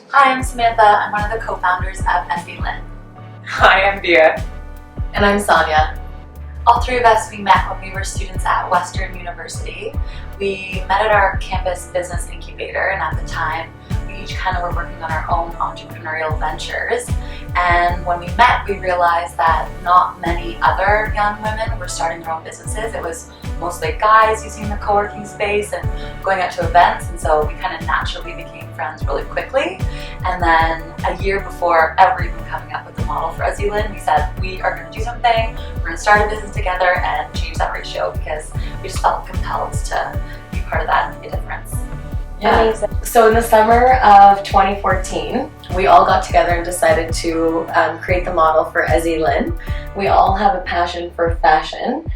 Hi, I'm Samantha. I'm one of the co-founders of Ezzy Lynn. Hi, I'm Bia. And I'm Sonia. All three of us, we met when we were students at Western University. We met at our campus business incubator, and at the time, we each kind of were working on our own entrepreneurial ventures. And when we met, we realized that not many other young women were starting their own businesses. It was mostly guys using the co-working space and going out to events, and so we kind of naturally became friends really quickly. And then a year before ever even coming up with the model for Ezzy Lynn, we said we are going to do something, we're going to start a business together and change that ratio because we just felt compelled to be part of that and make a difference. Yeah. So in the summer of 2014, we all got together and decided to create the model for Ezzy Lynn. We all have a passion for fashion.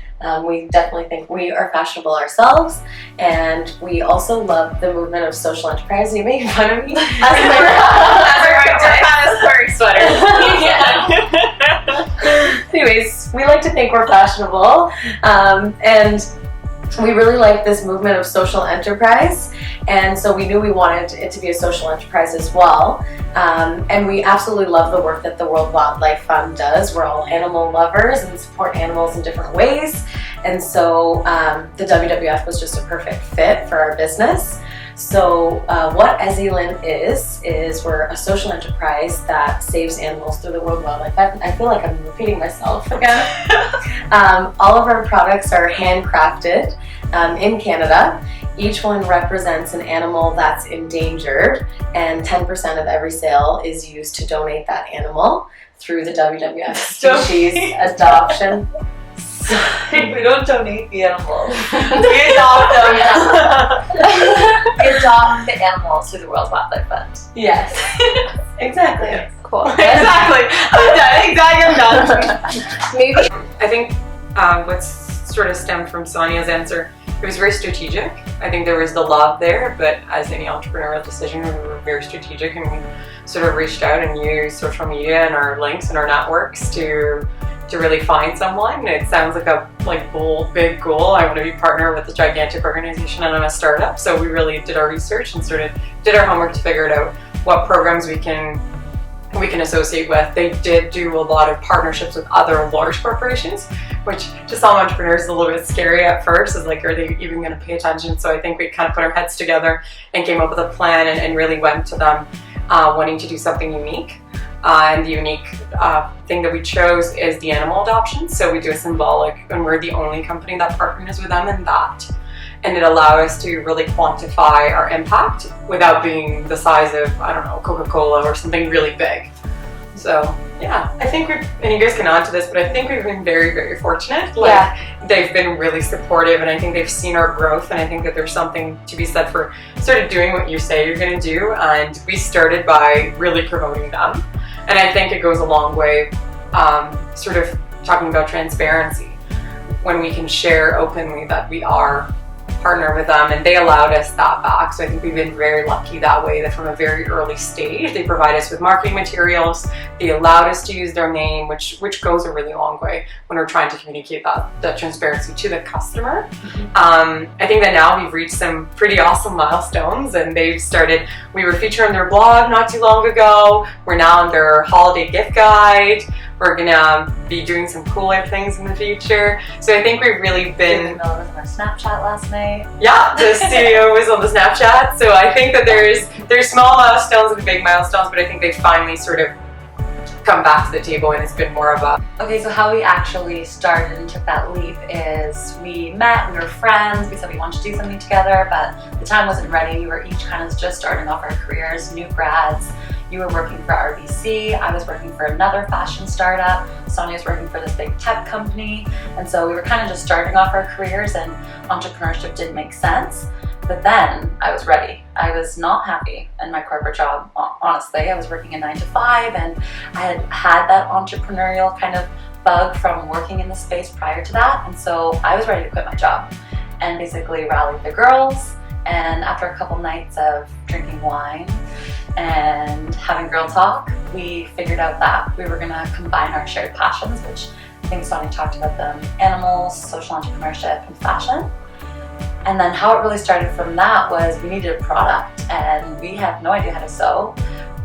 We definitely think we are fashionable ourselves, and we also love the movement of social enterprise. Are you making fun of me? As we're sweaters. Anyways, we like to think we're fashionable, and we really like this movement of social enterprise, and so we knew we wanted it to be a social enterprise as well. And we absolutely love the work that the World Wildlife Fund does. We're all animal lovers and support animals in different ways, and so the WWF was just a perfect fit for our business. So what Ezzy Lynn is we're a social enterprise that saves animals through the World Wildlife Fund. I feel like I'm repeating myself again. All of our products are handcrafted in Canada. Each one represents an animal that's endangered, and 10% of every sale is used to donate that animal through the WWF species adoption. We don't donate the animals. We adopt them. We adopt the animals through the World Wildlife Fund. Yes, exactly. Yes. Cool. Exactly. I'm done. Maybe. I think what's sort of stemmed from Sonia's answer, it was very strategic. I think there was the love there, but as any entrepreneurial decision, we were very strategic, and we sort of reached out and used social media and our links and our networks to really find someone. It sounds like a bold, big goal. I want to be partner with a gigantic organization, and I'm a startup. So we really did our research and sort of did our homework to figure out what programs we can associate with. They did do a lot of partnerships with other large corporations, which to some entrepreneurs is a little bit scary at first. Is like, are they even going to pay attention? So I think we kind of put our heads together and came up with a plan and really went to them wanting to do something unique. And the unique thing that we chose is the animal adoption. So we do a symbolic, and we're the only company that partners with them in that. And it allowed us to really quantify our impact without being the size of, I don't know, Coca-Cola or something really big. So yeah, I think and you guys can add to this, but I think we've been very, very fortunate. They've been really supportive, and I think they've seen our growth, and I think that there's something to be said for sort of doing what you say you're going to do. And we started by really promoting them. And I think it goes a long way, sort of talking about transparency, when we can share openly that we are partner with them, and they allowed us that back. So I think we've been very lucky that way, that from a very early stage they provide us with marketing materials. They allowed us to use their name, which goes a really long way when we're trying to communicate that transparency to the customer. I think that now we've reached some pretty awesome milestones, and we were featured on their blog not too long ago. We're now on their holiday gift guide. We're gonna be doing some cooler things in the future. So I think we've really been. Was on our Snapchat last night. Yeah, the studio was on the Snapchat. So I think that there's small milestones and big milestones, but I think they finally sort of come back to the table, and it's been more of a. Okay, so how we actually started and took that leap is we met, we were friends, we said we wanted to do something together, but the time wasn't ready. We were each kind of just starting off our careers, new grads. You were working for RBC, I was working for another fashion startup, Sonia was working for this big tech company, and so we were kind of just starting off our careers, and entrepreneurship didn't make sense. But then I was ready. I was not happy in my corporate job, honestly. I was working a 9 to 5, and I had that entrepreneurial kind of bug from working in the space prior to that, and so I was ready to quit my job and basically rallied the girls. And after a couple nights of drinking wine and having girl talk, we figured out that we were going to combine our shared passions, which I think Sonia talked about them: animals, social entrepreneurship, and fashion. And then how it really started from that was we needed a product, and we had no idea how to sew.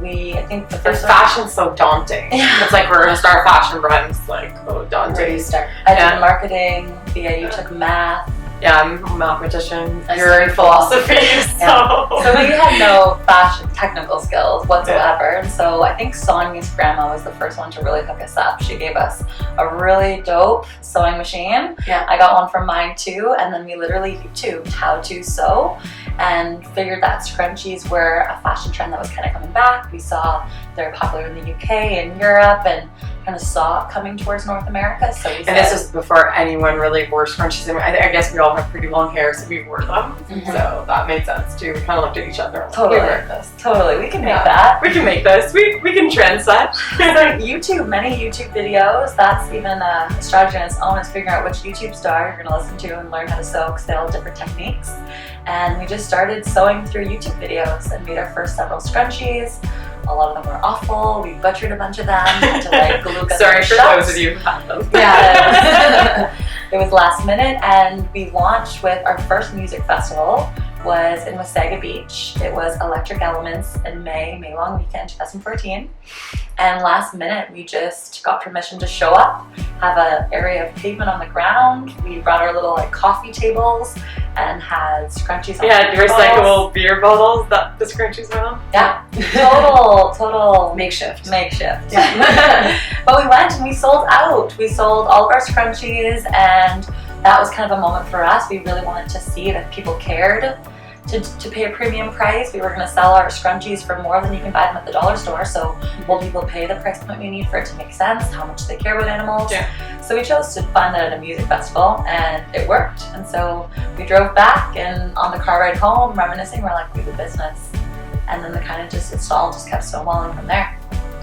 I think the Because first fashion's so daunting. It's like we're gonna start a fashion brand. It's like, oh, Where do daunting. you start? I did marketing, you took math. Yeah, I'm a mathematician. I You're in studied philosophy, Yeah. so. So we had no fashion technical skills whatsoever, and so I think Sonia's grandma was the first one to really hook us up. She gave us a really dope sewing machine. Yeah. I got one from mine too, and then we literally YouTubed how to sew and figured that scrunchies were a fashion trend that was kind of coming back. We saw they're popular in the UK and Europe, and kind of saw it coming towards North America. So we And this was before anyone really wore scrunchies. I mean, I guess we all have pretty long hair, so we wore them. So that made sense too. We kind of looked at each other and Totally. we wear this. Totally, we can make Yeah. that. We can make this. We can trend set. So YouTube, many YouTube videos, that's even a strategy on its own, is figuring out which YouTube star you're going to listen to and learn how to sew, because they all have different techniques. And we just started sewing through YouTube videos and made our first several scrunchies. A lot of them were awful. We butchered a bunch of them to like glue them Sorry for shut. those of you who have them. Yeah, it was last minute, and we launched with our first music festival was in Wasaga Beach. It was Electric Elements in May long weekend 2014. And last minute, we just got permission to show up, have an area of pavement on the ground. We brought our little like coffee tables and had scrunchies on Yeah, the recyclable beer bottles that the scrunchies went on. Yeah, total Makeshift. Yeah. But we went and we sold out. We sold all of our scrunchies, and that was kind of a moment for us. We really wanted to see that people cared to pay a premium price. We were going to sell our scrunchies for more than you can buy them at the dollar store. So will people pay the price point we need for it to make sense? How much do they care about animals? Yeah. So we chose to fund that at a music festival, and it worked. And so we drove back, and on the car ride home, reminiscing, we're like, we have a business. And then the kind of just installed, just kept snowballing from there.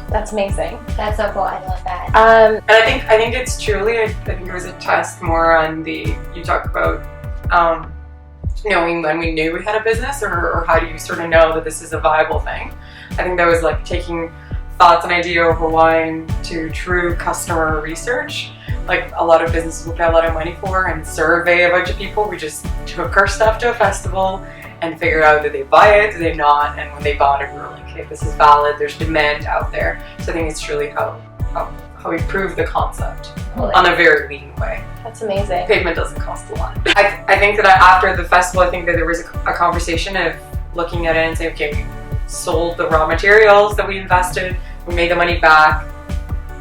That's amazing. That's so cool. I love that. And I think it's truly, I think it was a test more on you talk about knowing when we knew we had a business, or how do you sort of know that this is a viable thing. I think that was like taking thoughts and idea over wine to true customer research. Like a lot of businesses will pay a lot of money for and survey a bunch of people. We just took our stuff to a festival and figured out, did they buy it, did they not, and when they bought it, we were like, okay, this is valid, there's demand out there. So I think it's truly how we prove the concept on a very lean way. That's amazing. Pavement doesn't cost a lot. I think that after the festival, I think that there was a conversation of looking at it and saying, okay, we sold the raw materials that we invested, we made the money back.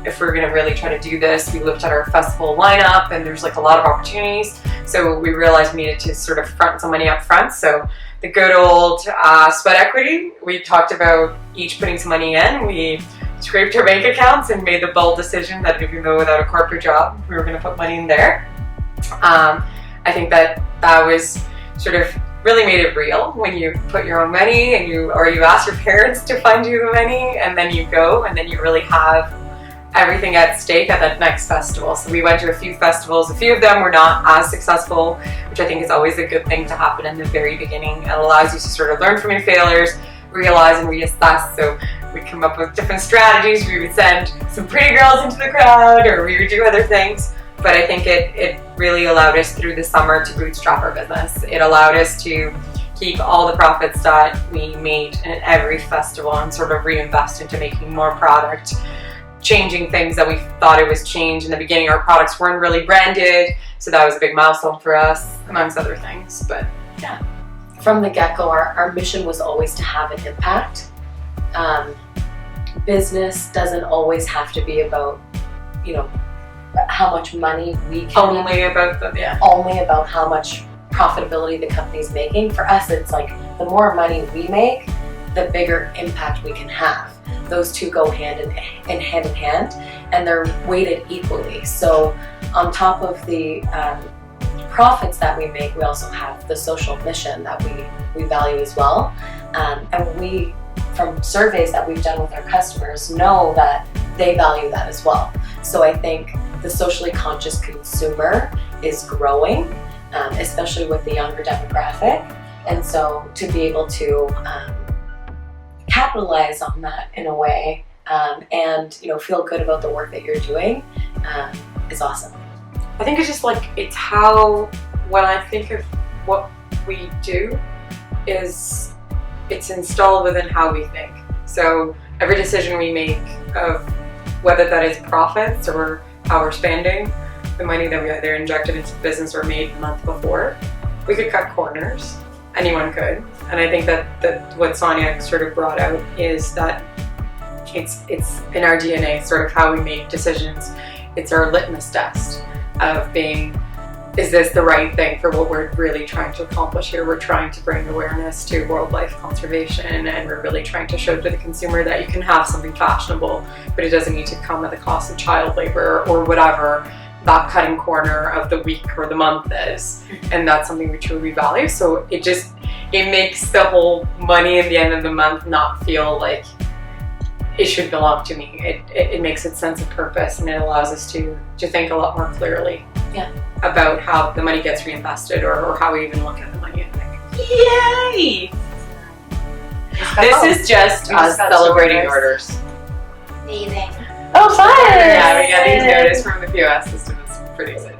If we're gonna really try to do this, we looked at our festival lineup, and there's like a lot of opportunities. So we realized we needed to sort of front some money up front. So the good old sweat equity, we talked about each putting some money in. We scraped our bank accounts and made the bold decision that even though without a corporate job, we were going to put money in there. I think that was sort of really made it real when you put your own money and you ask your parents to fund you the money, and then you go and then you really have everything at stake at that next festival. So we went to a few festivals. A few of them were not as successful, which I think is always a good thing to happen in the very beginning. It allows you to sort of learn from your failures, realize and reassess. So we'd come up with different strategies. We would send some pretty girls into the crowd, or we would do other things. But I think it really allowed us through the summer to bootstrap our business. It allowed us to keep all the profits that we made in every festival and sort of reinvest into making more product, changing things that we thought it was changed. In the beginning, our products weren't really branded, so that was a big milestone for us, amongst other things. But yeah. From the get-go, our mission was always to have an impact. Business doesn't always have to be about, how much money we can Only about how much profitability the company's making. For us, it's like the more money we make, the bigger impact we can have. Those two go hand in hand, and they're weighted equally. So on top of the profits that we make, we also have the social mission that we value as well. And we, from surveys that we've done with our customers, know that they value that as well. So I think the socially conscious consumer is growing, especially with the younger demographic. And so to be able to capitalize on that in a way, and feel good about the work that you're doing, is awesome. I think it's just like, it's how, when I think of what we do, is it's installed within how we think. So every decision we make of whether that is profits or how we're spending the money that we either injected into the business or made the month before, we could cut corners. Anyone could. And I think that what Sonia sort of brought out is that it's in our DNA, sort of how we make decisions. It's our litmus test of being, is this the right thing for what we're really trying to accomplish here? We're trying to bring awareness to wildlife conservation, and we're really trying to show to the consumer that you can have something fashionable, but it doesn't need to come at the cost of child labor or whatever that cutting corner of the week or the month is. And that's something we truly value. So it makes the whole money at the end of the month not feel like it should belong to me. It makes it sense of purpose, and it allows us to think a lot more clearly about how the money gets reinvested, or how we even look at the money. Yay! This is just us celebrating orders. Amazing. Oh, fun! Yeah, we got these notices from the POS system. It's pretty exciting.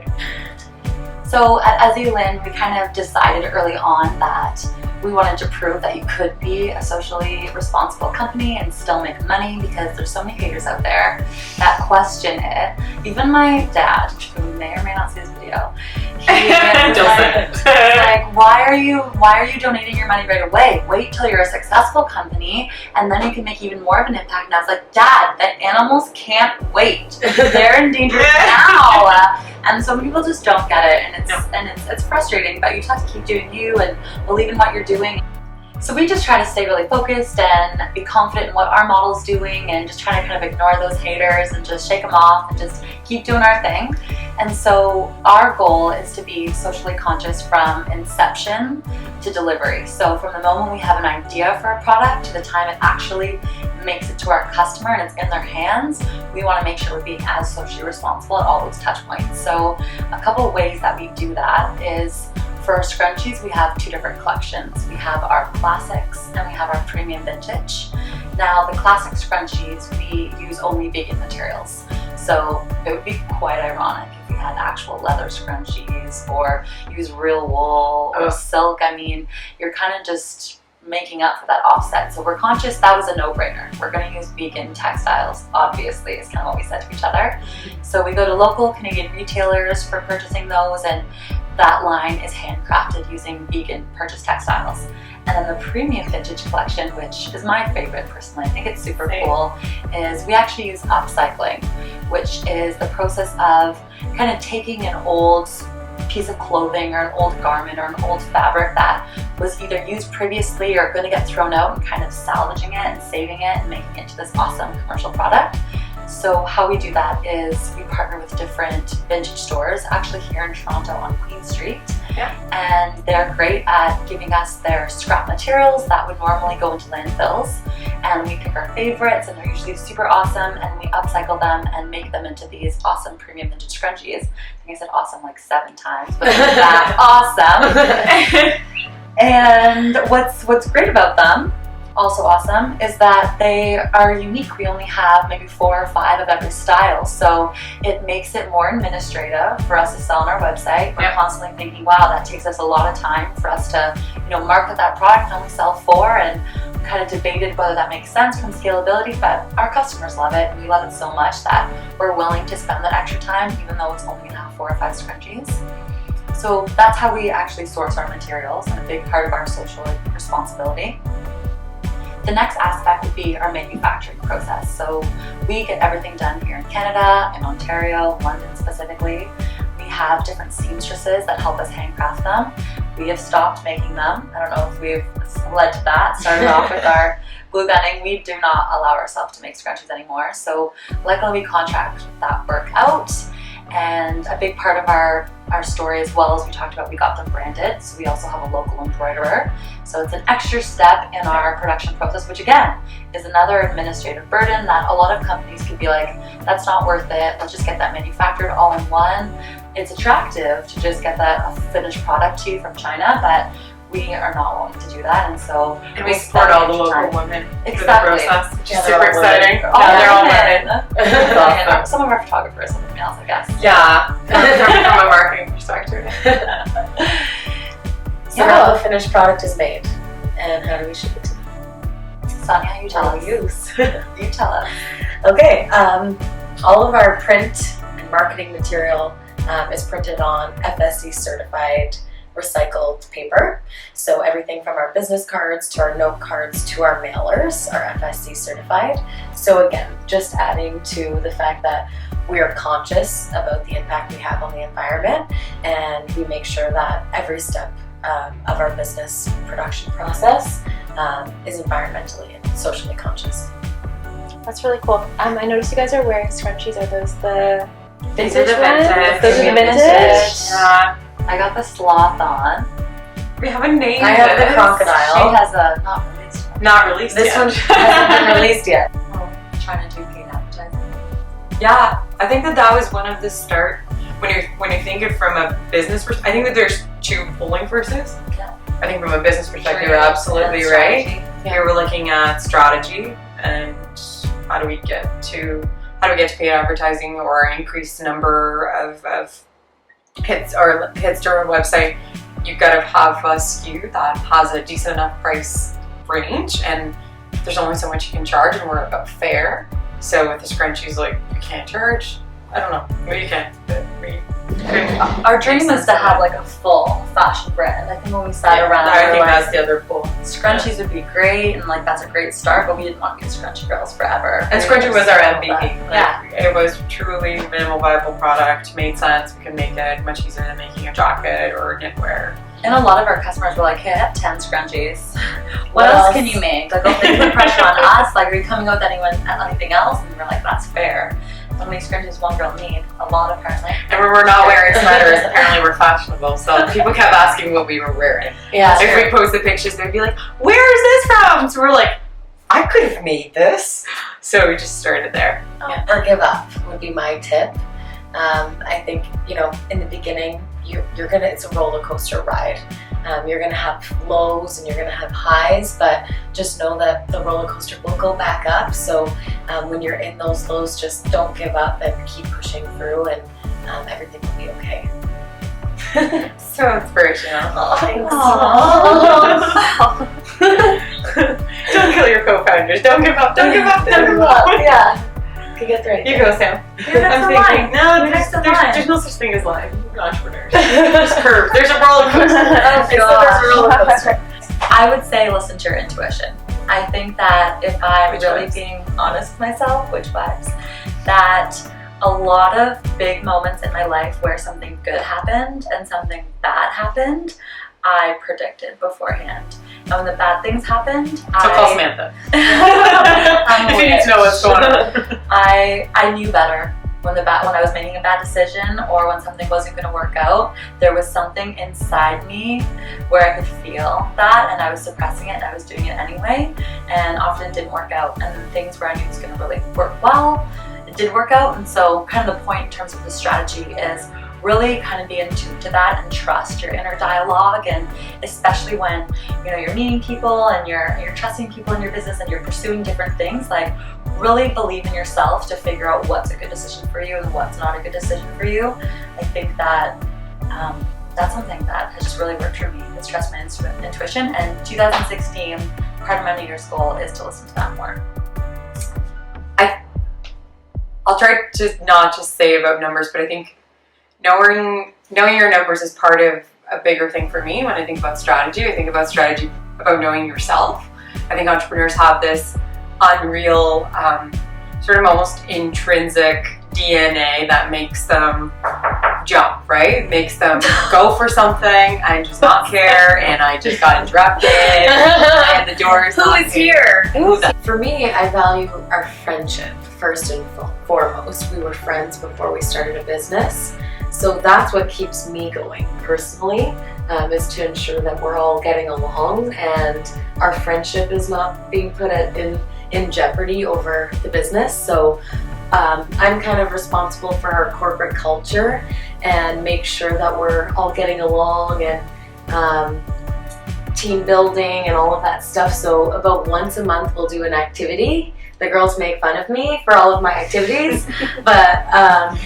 So at Ezzy Lynn, we kind of decided early on that we wanted to prove that you could be a socially responsible company and still make money, because there's so many haters out there that question it. Even my dad, who may or may not see this video, he's like, why are you donating your money right away? Wait till you're a successful company and then you can make even more of an impact. And I was like, Dad, the animals can't wait. They're in danger now. And so many people just don't get it, and it's frustrating, but you just have to keep doing you and believe in what you're doing. So we just try to stay really focused and be confident in what our model is doing, and just try to kind of ignore those haters and just shake them off and just keep doing our thing. And so our goal is to be socially conscious from inception to delivery. So from the moment we have an idea for a product to the time it actually makes it to our customer and it's in their hands, we want to make sure we're being as socially responsible at all those touch points. So a couple of ways that we do that is, for our scrunchies, we have two different collections. We have our classics and we have our premium vintage. Now the classic scrunchies, we use only vegan materials. So it would be quite ironic if we had actual leather scrunchies or use real wool or silk. I mean, you're kind of just making up for that offset. So we're conscious that was a no-brainer. We're going to use vegan textiles, obviously, is kind of what we said to each other. So we go to local Canadian retailers for purchasing those, and that line is handcrafted using vegan purchased textiles. And then the premium vintage collection, which is my favorite personally, I think it's super cool, is we actually use upcycling, which is the process of kind of taking an old piece of clothing or an old garment or an old fabric that was either used previously or going to get thrown out, and kind of salvaging it and saving it and making it into this awesome commercial product. So how we do that is we partner with different vintage stores, actually here in Toronto on Queen Street. And they're great at giving us their scrap materials that would normally go into landfills, and we pick our favorites, and they're usually super awesome, and we upcycle them and make them into these awesome premium vintage scrunchies. I think I said awesome like 7 times, but they're that awesome. And what's great about them, also awesome, is that they are unique. We only have maybe 4 or 5 of every style, so it makes it more administrative for us to sell on our website. We're constantly thinking, wow, that takes us a lot of time for us to, market that product and only sell 4, and we kind of debated whether that makes sense from scalability, but our customers love it, and we love it so much that we're willing to spend that extra time, even though it's only going to have 4 or 5 scrunchies. So that's how we actually source our materials, and a big part of our social responsibility. The next aspect would be our manufacturing process. So we get everything done here in Canada, in Ontario, London specifically. We have different seamstresses that help us handcraft them. We have stopped making them. I don't know if we've led to that. Started off with our glue gunning. We do not allow ourselves to make scrunchies anymore. So luckily we contract that work out. And a big part of our story, as well as we talked about, we got them branded. So we also have a local embroiderer. So it's an extra step in our production process, which again is another administrative burden that a lot of companies could be like, that's not worth it. Let's just get that manufactured all in one. It's attractive to just get that finished product to you from China, but we are not willing to do that, and so we support all the local women for the process, which is super exciting. Oh, they're all women. Awesome. Some of our photographers and everything else, I guess. Yeah, from a marketing perspective. So how the finished product is made, and how do we ship it to them? Sonia, you tell us. use. You tell us. Okay, all of our print and marketing material is printed on FSC certified recycled paper. So everything from our business cards to our note cards to our mailers are FSC certified. So again, just adding to the fact that we are conscious about the impact we have on the environment, and we make sure that every step of our business production process is environmentally and socially conscious. That's really cool. I noticed you guys are wearing scrunchies. Are those the These are the ones? vintage. Those are the vintage? Yeah. I got the sloth on. We haven't named I have the this. crocodile. She has a not released one. Not released This yet. one hasn't been released yet. Oh, trying to do paid advertising. Yeah, I think that was one of the start when you think it from a business perspective. I think that there's two pulling forces. Yeah. I think from a business perspective, Sure, you're absolutely and right. strategy. Here we're looking at strategy and how do we get to paid advertising or increase the number of hits to our website. You've got to have a SKU that has a decent enough price range, and there's only so much you can charge, and we're about fair. So with the scrunchies, like, you can't charge. I don't know. Well, you can, but we. Our dream was to have like a full fashion brand. I think when we sat around, I we think were like, that's the other pull. scrunchies would be great, and like that's a great start. But we didn't want to be the scrunchy girls forever. And We scrunchie just was our felt MVP. that- Like, it was truly minimal viable product. Made sense. We could make it much easier than making a jacket or knitwear. And a lot of our customers were like, "Hey, I have 10 scrunchies. What What else else? can you make? Like, they put pressure on us. Like, are you coming out with anything else?" And we were like, "That's fair. How many scrunchies one girl need? A lot, apparently." And we were not wearing sweaters. Apparently, we're fashionable. So people kept asking what we were wearing. Yeah. If we posted pictures, they'd be like, "Where is this from?" So we're like, "I could have made this." So we just started there. Yeah, or give up would be my tip. I think, in the beginning, it's a roller coaster ride. You're gonna have lows and you're gonna have highs, but just know that the roller coaster will go back up. So when you're in those lows, just don't give up and keep pushing through, and everything will be okay. So inspirational. Don't kill your co-founders. Don't give up. Don't give up. Don't give up. Yeah. You get the right You thing. go, Sam. that's the line. No, That's the line. there's no such thing as lying. Entrepreneurs. There's curve. There's a roller coaster. Oh, It's the roller coaster. I would say listen to your intuition. I think that if I'm Which really vibes? being honest with myself, which vibes, that a lot of big moments in my life where something good happened and something bad happened, I predicted beforehand. And when the bad things happened, So call Samantha. I'm If you need to know what's going on. I knew better when I was making a bad decision or when something wasn't going to work out. There was something inside me where I could feel that, and I was suppressing it, and I was doing it anyway. And often it didn't work out. And then things where I knew it was going to really work well, it did work out. And so, kind of the point in terms of the strategy is really kind of be in tune to that and trust your inner dialogue, and especially when you're meeting people and you're trusting people in your business and you're pursuing different things, like really believe in yourself to figure out what's a good decision for you and what's not a good decision for you. I think that that's something that has just really worked for me, is trust my intuition. And 2016, part of my New Year's goal is to listen to that more. I'll try to not just say about numbers, but I think knowing your numbers is part of a bigger thing for me. When I think about strategy, I think about strategy about knowing yourself. I think entrepreneurs have this unreal, sort of almost intrinsic DNA that makes them jump, right? Makes them go for something and just not care, and I just got interrupted, and the door is not here? Who's that? For me, I value our friendship first and foremost. We were friends before we started a business. So that's what keeps me going personally, is to ensure that we're all getting along and our friendship is not being put in jeopardy over the business. So I'm kind of responsible for our corporate culture and make sure that we're all getting along and team building and all of that stuff. So about once a month we'll do an activity. The girls make fun of me for all of my activities, but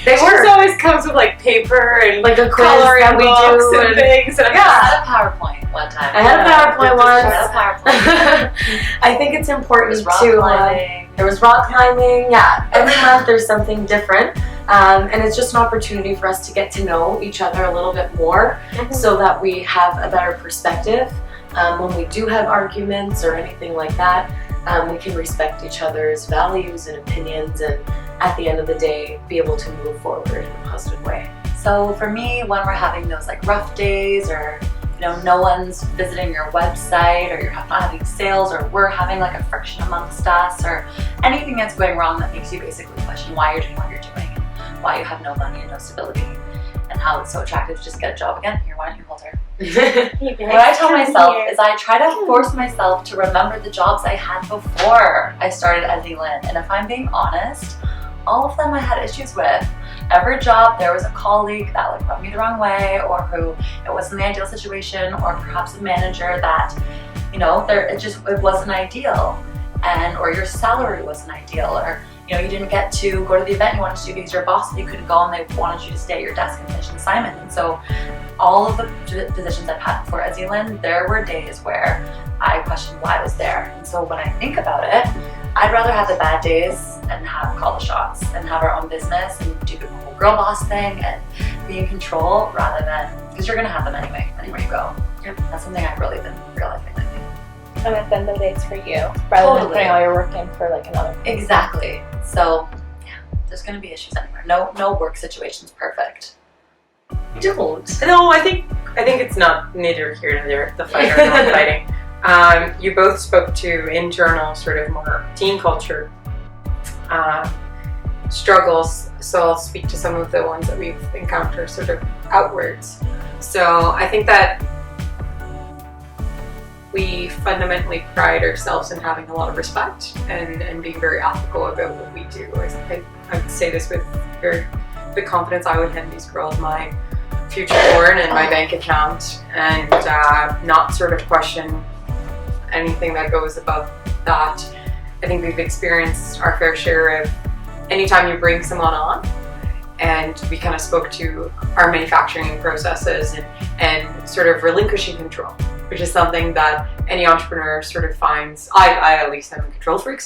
they It always comes with like paper and like a quiz coloring that we books do. and things. And I had a PowerPoint one time. I had a PowerPoint once. I had a PowerPoint. I think it's There important was rock to. climbing. There was rock climbing. Yeah, every month there's something different, and it's just an opportunity for us to get to know each other a little bit more, so that we have a better perspective when we do have arguments or anything like that. We can respect each other's values and opinions, and at the end of the day, be able to move forward in a positive way. So for me, when we're having those like rough days, or no one's visiting your website, or you're not having sales, or we're having like a friction amongst us, or anything that's going wrong that makes you basically question why you're doing what you're doing, and why you have no money and no stability, and how it's so attractive to just get a job again. Here, why don't you hold her? What I tell myself is I try to force myself to remember the jobs I had before I started Ezzy Lynn. And if I'm being honest, all of them I had issues with. Every job there was a colleague that like rubbed me the wrong way, or who it wasn't the ideal situation, or perhaps a manager that, it wasn't ideal, or your salary wasn't ideal, or you didn't get to go to the event you wanted to do because your boss said you couldn't go and they wanted you to stay at your desk and finish an assignment. And so all of the positions I've had before Ezzy Lynn, there were days where I questioned why I was there. And so when I think about it, I'd rather have the bad days and call the shots and have our own business and do the whole girl boss thing and be in control, rather than, because you're going to have them anywhere you go. Yep. That's something I've really been realizing lately. And at the end of the day, it's for you, rather than putting all your work in for like another person. Exactly. So yeah, there's going to be issues anywhere. No work situation's perfect. Don't. No, I think it's not neither here nor there, the fight or not fighting. You both spoke to internal, sort of more team culture struggles, so I'll speak to some of the ones that we've encountered sort of outwards. So I think that we fundamentally pride ourselves in having a lot of respect and being very ethical about what we do. I would say this with very big confidence. I would hand these girls my future born and my bank account, and not sort of question anything that goes above that. I think we've experienced our fair share of anytime you bring someone on, and we kind of spoke to our manufacturing processes and sort of relinquishing control, which is something that any entrepreneur sort of finds. I at least am a control freak,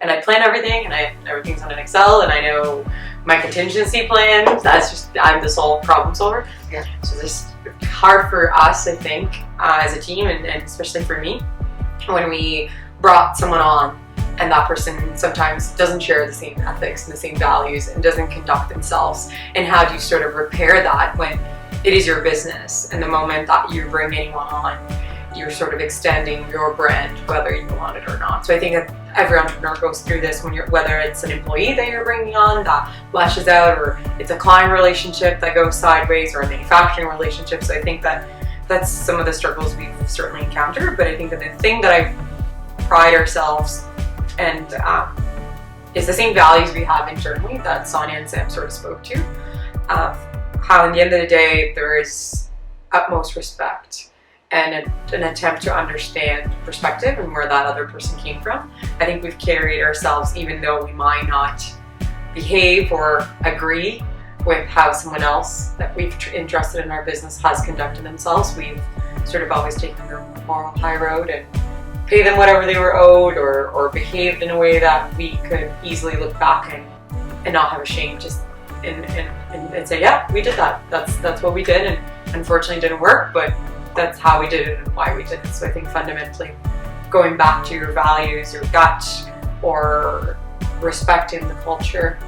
and I plan everything, and everything's on an Excel, and I know my contingency plan. I'm the sole problem solver. Yeah. So this is hard for us, I think, as a team, and especially for me, when we brought someone on and that person sometimes doesn't share the same ethics and the same values and doesn't conduct themselves. And how do you sort of repair that when it is your business, and the moment that you bring anyone on, you're sort of extending your brand, whether you want it or not. So I think that every entrepreneur goes through this, whether it's an employee that you're bringing on that lashes out, or it's a client relationship that goes sideways, or a manufacturing relationship. So I think that that's some of the struggles we've certainly encountered. But I think that the thing that I pride ourselves and is the same values we have internally that Sonia and Sam sort of spoke to. How, in the end of the day, there is utmost respect and an attempt to understand perspective and where that other person came from. I think we've carried ourselves, even though we might not behave or agree with how someone else that we've entrusted in our business has conducted themselves. We've sort of always taken the moral high road and pay them whatever they were owed, or behaved in a way that we could easily look back and not have a shame, just and say, yeah, we did that. That's what we did, and unfortunately didn't work, but that's how we did it and why we did it. So I think fundamentally going back to your values, your gut, or respect in the culture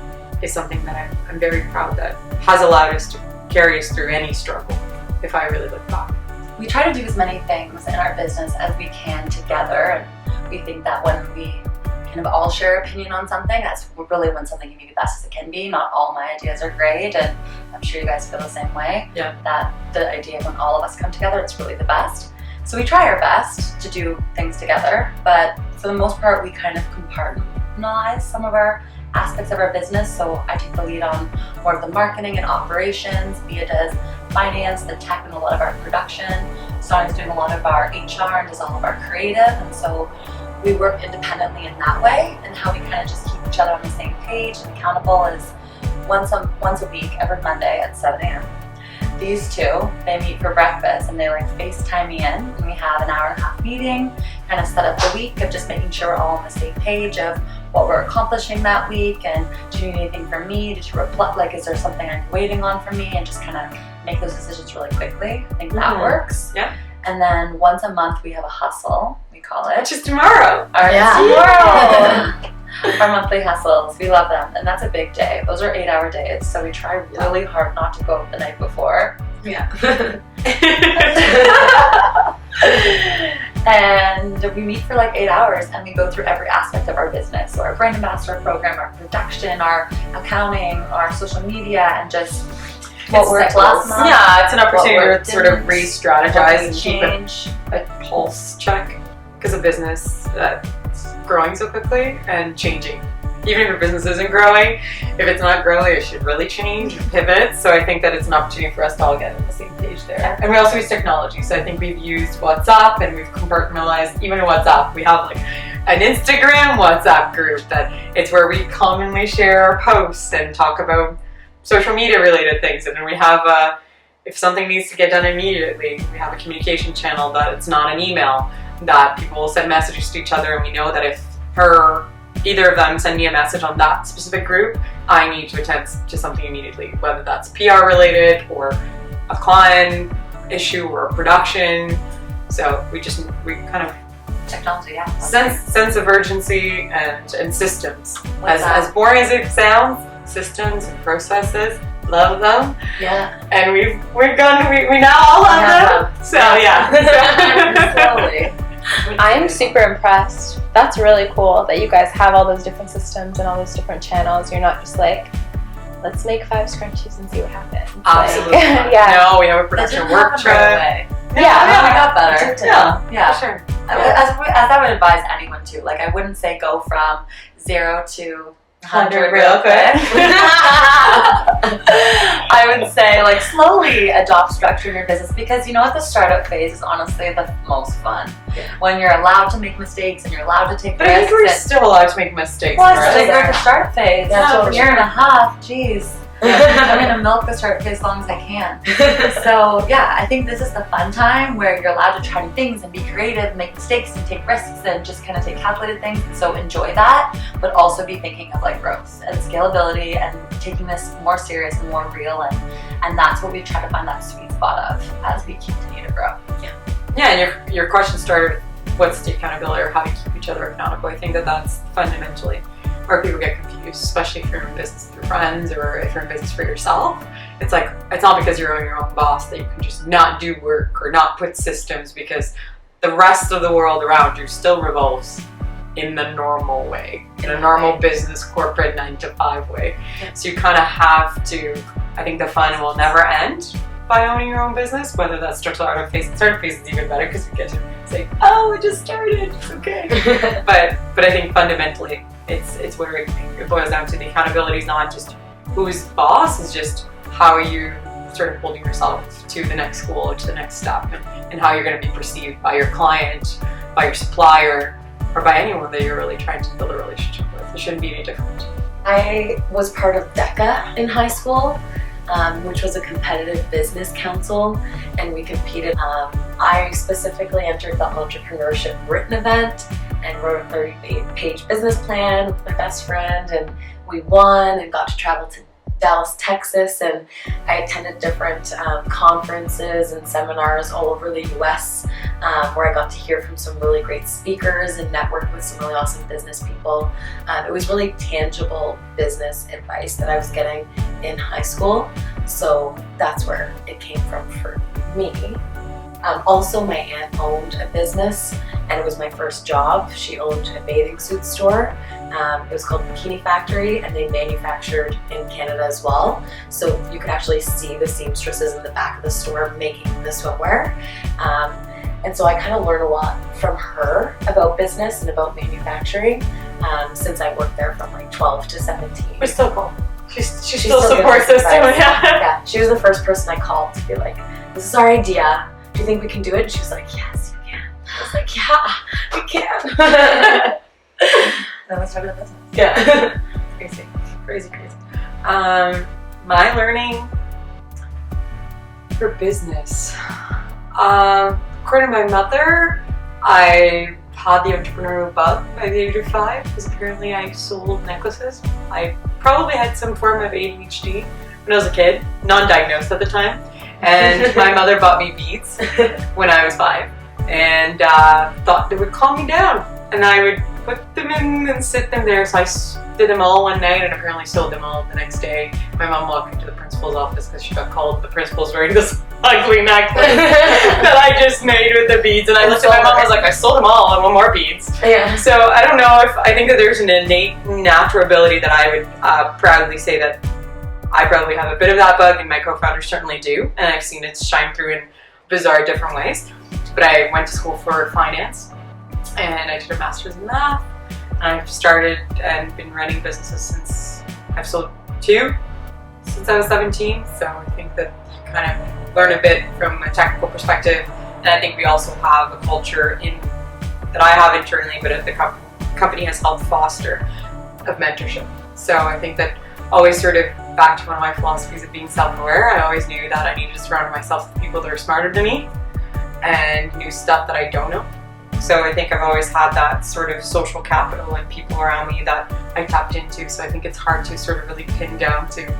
is something that I'm very proud that has allowed us to carry us through any struggle, if I really look back. We try to do as many things in our business as we can together, and we think that when we kind of all share opinion on something, that's really when something can be the best as it can be. Not all my ideas are great, and I'm sure you guys feel the same way. Yeah. That the idea when all of us come together, it's really the best. So we try our best to do things together, but for the most part, we kind of compartmentalize some of our aspects of our business. So I take the lead on more of the marketing and operations, be it as finance, the tech, and a lot of our production. Sonia's doing a lot of our HR and does all of our creative, and so we work independently in that way. And how we kind of just keep each other on the same page and accountable is once a week, every Monday at 7 a.m. These two, they meet for breakfast and they like FaceTime me in, and we have an hour and a half meeting, kind of set up the week of just making sure we're all on the same page of what we're accomplishing that week, and do you need anything from me? Did you reflect, like, is there something I'm waiting on from me? And just kind of make those decisions really quickly. I think that works. Yeah. And then once a month we have a hustle, we call it. Which is tomorrow. Tomorrow. Our monthly hustles, we love them, and that's a big day. Those are 8-hour days, so we try really hard not to go the night before. Yeah. And we meet for like 8 hours, and we go through every aspect of our business. So our brand ambassador program, our production, our accounting, our social media, and just what worked last month. Yeah, it's an opportunity to sort of didn't, re-strategize and keep change. a pulse check, because a business that's growing so quickly and changing. Even if your business isn't growing, if it's not growing, it should really change and pivot. So I think that it's an opportunity for us to all get on the same page there. And we also use technology. So I think we've used WhatsApp, and we've compartmentalized, even in WhatsApp, we have like an Instagram WhatsApp group that it's where we commonly share our posts and talk about social media related things. And then we have if something needs to get done immediately, we have a communication channel that it's not an email, that people will send messages to each other, and we know that if either of them send me a message on that specific group, I need to attend to something immediately, whether that's PR related or a client issue or a production. So we kind of Technology, yeah. sense of urgency and systems. As boring as it sounds, systems and processes, love them. Yeah. And we now all have them. So yeah. Slowly. I'm super impressed. That's really cool that you guys have all those different systems and all those different channels. You're not just like, let's make 5 scrunchies and see what happens. Absolutely. Like, yeah. No, we have a production work trip. Yeah, we got better. Yeah, for sure. As I would advise anyone to, like, I wouldn't say go from 0 to 100 real quick. I would say, like, slowly adopt structure in your business, because you know what, the startup phase is honestly the most fun. When you're allowed to make mistakes and you're allowed to take But I risks. think we're still allowed to make mistakes. Well, right? it's like we're at the startup phase. Yeah, So for a year and a half, geez. I'm gonna milk the startup phase as long as I can. So yeah, I think this is the fun time where you're allowed to try new things and be creative, make mistakes and take risks and just kind of take calculated things. So enjoy that, but also be thinking of like growth and scalability and taking this more serious and more real, and that's what we try to find that sweet spot of as we continue to grow. Yeah, and your question started with what's the accountability, or how to keep each other accountable. I think that's fundamentally where people get confused, especially if you're in business with your friends or if you're in business for yourself. It's like, it's not because you're your own boss that you can just not do work or not put systems, because the rest of the world around you still revolves in the normal way, in a normal business, corporate 9-to-5 way. So you kind of have to, I think the fun will never end by owning your own business, whether that's startup phase. Startup phase is even better because you get to say, oh, it just started, it's okay. but I think fundamentally, it's where it boils down to. The accountability is not just who's boss, it's just how are you sort of holding yourself to the next goal, to the next step, and how you're going to be perceived by your client, by your supplier, or by anyone that you're really trying to build a relationship with. It shouldn't be any different. I was part of DECA in high school, which was a competitive business council, and we competed. I specifically entered the entrepreneurship written event and wrote a 30-page business plan with my best friend, and we won and got to travel to Dallas, Texas, and I attended different conferences and seminars all over the US, where I got to hear from some really great speakers and network with some really awesome business people. It was really tangible business advice that I was getting in high school, so that's where it came from for me. Also, my aunt owned a business, and it was my first job. She owned a bathing suit store. It was called Bikini Factory, and they manufactured in Canada as well. So you could actually see the seamstresses in the back of the store making the swimwear. And so I kind of learned a lot from her about business and about manufacturing, since I worked there from like 12 to 17. We're still cool. She's still gives support us system. advice. Yeah. Yeah, she was the first person I called to be like, this is our idea. do you think we can do it? And she was like, yes, you can. I was like, yeah, we can. Then we started a business. Yeah. Crazy. My learning for business. According to my mother, I had the entrepreneurial bug by the age of 5 because apparently I sold necklaces. I probably had some form of ADHD when I was a kid, non-diagnosed at the time. And my mother bought me beads when I was 5 and thought they would calm me down. And I would put them in and sit them there. So I did them all one night and apparently sold them all the next day. My mom walked into the principal's office because she got called. The principal's wearing this ugly necklace that I just made with the beads. And I looked at my mom and was like, I sold them all. I want more beads. Yeah. So I don't know if, I think that there's an innate natural ability that I would proudly say that I probably have a bit of that bug and my co-founders certainly do. And I've seen it shine through in bizarre different ways. But I went to school for finance and I did a master's in math. And I've started and been running businesses since I've sold 2 since I was 17. So I think that you kind of learn a bit from a technical perspective. And I think we also have a culture that I have internally, but the company has helped foster of mentorship. So I think that always sort of back to one of my philosophies of being self-aware, I always knew that I needed to surround myself with people that are smarter than me and knew stuff that I don't know. So I think I've always had that sort of social capital and people around me that I tapped into. So I think it's hard to sort of really pin down to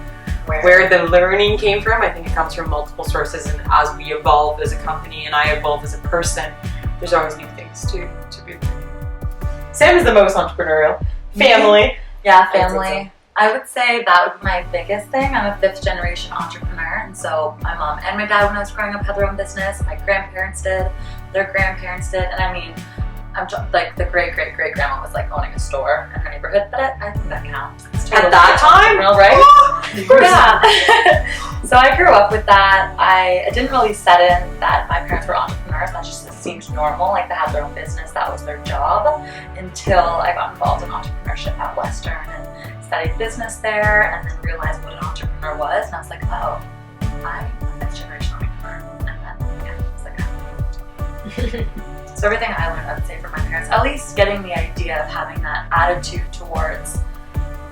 where the learning came from. I think it comes from multiple sources, and as we evolve as a company and I evolve as a person, there's always new things to be learning. Sam is the most entrepreneurial. Family. Yeah, family. I would say that would be my biggest thing. I'm a 5th generation entrepreneur, and so my mom and my dad, when I was growing up, had their own business. My grandparents did, their grandparents did, and I mean, like the great-great-great-grandma was like owning a store in her neighborhood, but I think that counts. At that time? Right? Yeah. So I grew up with that. I didn't really set in that my parents were entrepreneurs. That just seemed normal, like they had their own business, that was their job, until I got involved in entrepreneurship at Western and studied business there, and then realized what an entrepreneur was, and I was like, oh, I'm a 5th generation entrepreneur. And then, yeah, it's like, so everything I learned, I would say, from my parents, at least getting the idea of having that attitude towards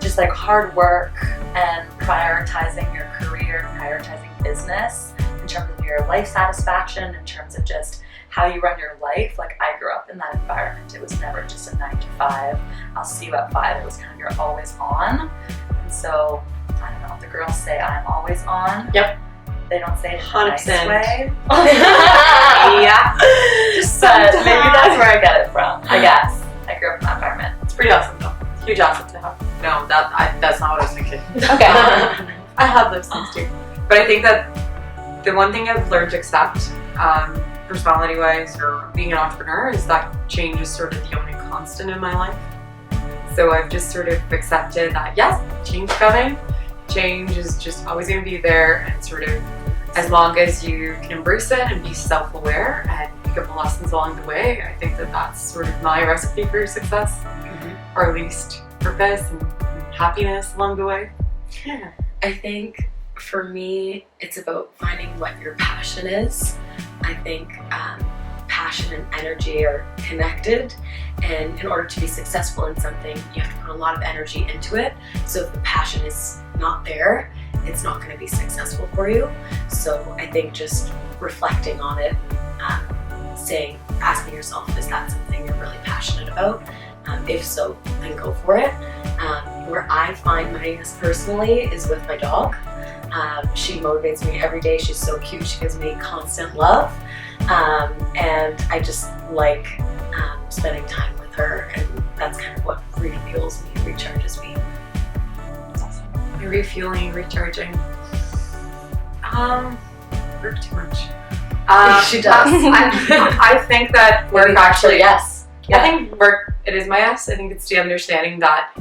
just like hard work and prioritizing your career, prioritizing business in terms of your life satisfaction, in terms of just how you run your life. Like I grew up in that environment. It was never just a 9 to 5. I'll see you at 5. It was kind of you're always on. And so I don't know. The girls say I'm always on. Yep. They don't say it in a 100%. nice way. Yeah. But maybe that's where I get it from. I guess I grew up in that environment. It's pretty awesome though. Huge asset to have. No, that's not what I was thinking. Okay. I have those things too. But I think that the one thing I've learned to accept, personality-wise or being an entrepreneur, is that change is sort of the only constant in my life. So I've just sort of accepted that, yes, change is coming. Change is just always going to be there, and sort of as long as you can embrace it and be self-aware and pick up the lessons along the way, I think that that's sort of my recipe for success, or at least purpose and happiness along the way. Yeah. I think for me, it's about finding what your passion is. I think passion and energy are connected, and in order to be successful in something, you have to put a lot of energy into it. So if the passion is not there, it's not going to be successful for you. So I think just reflecting on it, asking yourself, is that something you're really passionate about? If so, then go for it. Where I find my happiness personally is with my dog. She motivates me every day. She's so cute. She gives me constant love. And I just like spending time with her, and that's kind of what refuels me, recharges me. That's awesome. Refueling, recharging. Work too much. She does. I think that work Maybe actually, yes. I think work, it is my yes. I think it's the understanding that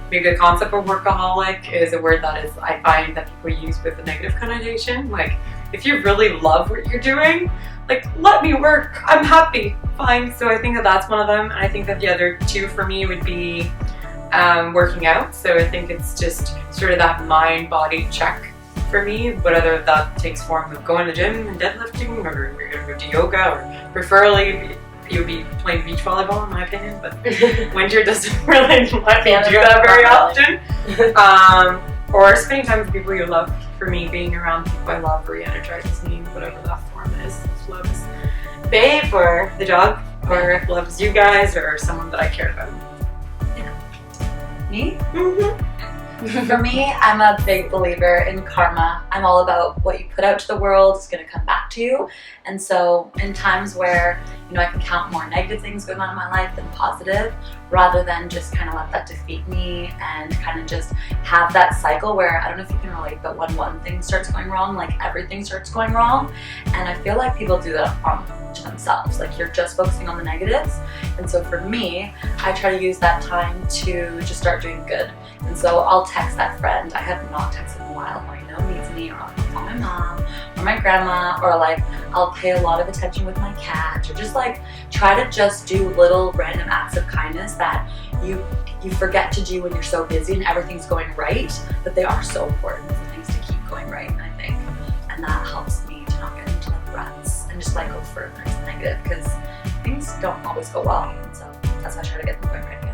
maybe the concept of workaholic is a word that is, I find that people use with a negative connotation. Like, if you really love what you're doing, like, let me work. I'm happy. Fine. So I think that that's one of them. And I think that the other two for me would be working out. So I think it's just sort of that mind-body check for me, whether that takes form of going to the gym and deadlifting, or you're gonna go to yoga, or preferably you would be playing beach volleyball, in my opinion, but winter doesn't really let me do that very often. Or spending time with people you love. For me, being around people I love re-energizes me, whatever that form is. If love is babe, or the dog, or if love is you guys, or someone that I care about. Me? For me, I'm a big believer in karma. I'm all about what you put out to the world is going to come back to you. And so in times where, I can count more negative things going on in my life than positive, rather than just kind of let that defeat me and kind of just have that cycle where, I don't know if you can relate, but when one thing starts going wrong, like everything starts going wrong. And I feel like people do that to themselves. Like you're just focusing on the negatives. And so for me, I try to use that time to just start doing good. And so I'll text that friend I have not texted in a while who I know needs me, or I'll call my mom or my grandma, or like I'll pay a lot of attention with my cat, or just like try to just do little random acts of kindness that you forget to do when you're so busy and everything's going right, but they are so important for things to keep going right, I think. And that helps me to not get into like ruts and just like go further into negative, because things don't always go well. And so that's why I try to get them going right.